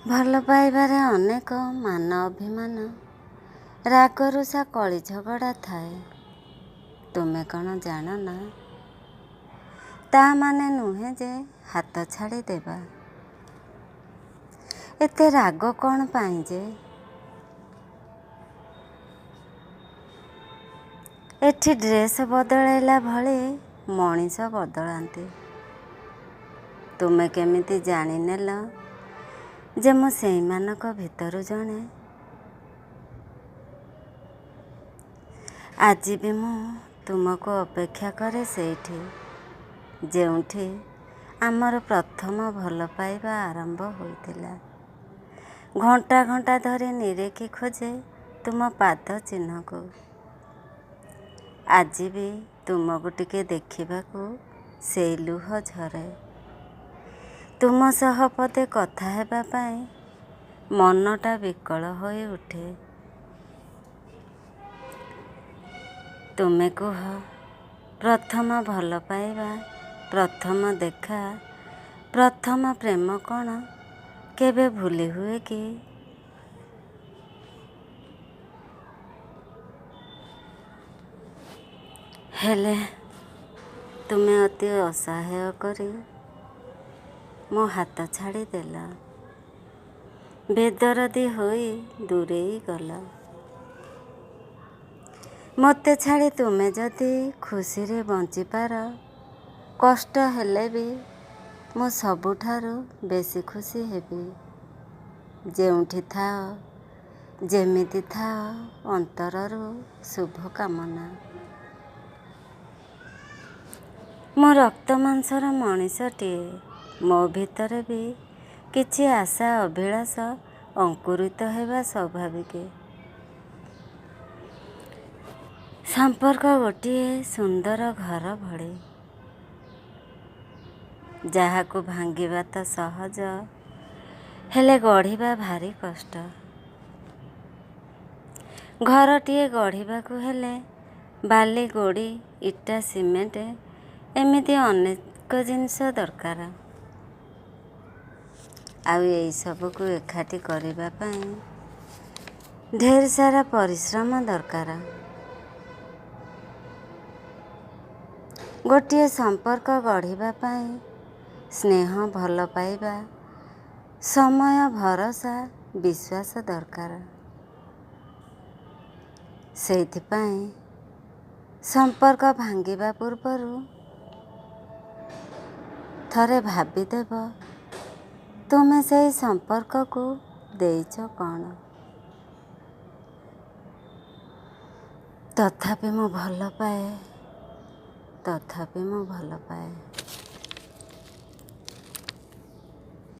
ଭଲ ପାଇବାରେ ଅନେକ ମାନ ଅଭିମାନ, ରାଗରୁଷା କଳି ଝଗଡ଼ା ଥାଏ। ତୁମେ କ'ଣ ଜାଣ ନା? ତା ମାନେ ନୁହେଁ ଯେ ହାତ ଛାଡ଼ିଦେବା। ଏତେ ରାଗ କ'ଣ ପାଇଁ ଯେ? ଏଠି ଡ୍ରେସ୍ ବଦଳାଇଲା ଭଳି ମଣିଷ ବଦଳାନ୍ତି। ତୁମେ କେମିତି ଜାଣିନେଲ ଯେ ମୁଁ ସେଇମାନଙ୍କ ଭିତରୁ ଜଣେ? ଆଜି ବି ମୁଁ ତୁମକୁ ଅପେକ୍ଷା କରେ ସେଇଠି, ଯେଉଁଠି ଆମର ପ୍ରଥମ ଭଲ ପାଇବା ଆରମ୍ଭ ହୋଇଥିଲା। ଘଣ୍ଟା ଘଣ୍ଟା ଧରି ନିରେଖି ଖୋଜେ ତୁମ ପାଦ ଚିହ୍ନକୁ। ଆଜି ବି ତୁମକୁ ଟିକେ ଦେଖିବାକୁ ସେଇ ଲୁହ ଝରେ। ତୁମ ସହ ପଦେ କଥା ହେବା ପାଇଁ ମନଟା ବିକଳ ହୋଇ ଉଠେ। ତୁମେ କୁହ, ପ୍ରଥମ ଭଲ ପାଇବା, ପ୍ରଥମ ଦେଖା, ପ୍ରଥମ ପ୍ରେମ କ'ଣ କେବେ ଭୁଲି ହୁଏ କି? ହେଲେ ତୁମେ ଅତି ଅସହାୟ କରି ମୋ ହାତ ଛାଡ଼ିଦେଲ। ବେଦରଦୀ ହୋଇ ଦୂରେଇ ଗଲ। ମୋତେ ଛାଡ଼ି ତୁମେ ଯଦି ଖୁସିରେ ବଞ୍ଚିପାର, କଷ୍ଟ ହେଲେ ବି ମୁଁ ସବୁଠାରୁ ବେଶୀ ଖୁସି ହେବି। ଯେଉଁଠି ଥାଅ, ଯେମିତି ଥାଅ, ଅନ୍ତରରୁ ଶୁଭ କାମନା। ମୁଁ ରକ୍ତ ମାଂସର ମଣିଷଟିଏ। ମୋ ଭିତରେ ବି କିଛି ଆଶା ଅଭିଳାଷ ଅଙ୍କୁରିତ ହେବା ସ୍ୱାଭାବିକ। ସମ୍ପର୍କ ଗୋଟିଏ ସୁନ୍ଦର ଘର ଭଳି, ଯାହାକୁ ଭାଙ୍ଗିବା ତ ସହଜ, ହେଲେ ଗଢ଼ିବା ଭାରି କଷ୍ଟ। ଘରଟିଏ ଗଢ଼ିବାକୁ ହେଲେ ବାଲି, ଗୋଡ଼ି, ଇଟା, ସିମେଣ୍ଟ ଏମିତି ଅନେକ ଜିନିଷ ଦରକାର। ଆଉ ଏଇସବୁକୁ ଏକାଠି କରିବା ପାଇଁ ଢେର ସାରା ପରିଶ୍ରମ ଦରକାର। ଗୋଟିଏ ସମ୍ପର୍କ ଗଢ଼ିବା ପାଇଁ ସ୍ନେହ, ଭଲ ପାଇବା, ସମୟ, ଭରସା, ବିଶ୍ୱାସ ଦରକାର। ସେଇଥିପାଇଁ ସମ୍ପର୍କ ଭାଙ୍ଗିବା ପୂର୍ବରୁ ଥରେ ଭାବିଦେବ, ତୁମେ ସେଇ ସମ୍ପର୍କକୁ ଦେଇଛ କ'ଣ? ତଥାପି ମୁଁ ଭଲ ପାଏ।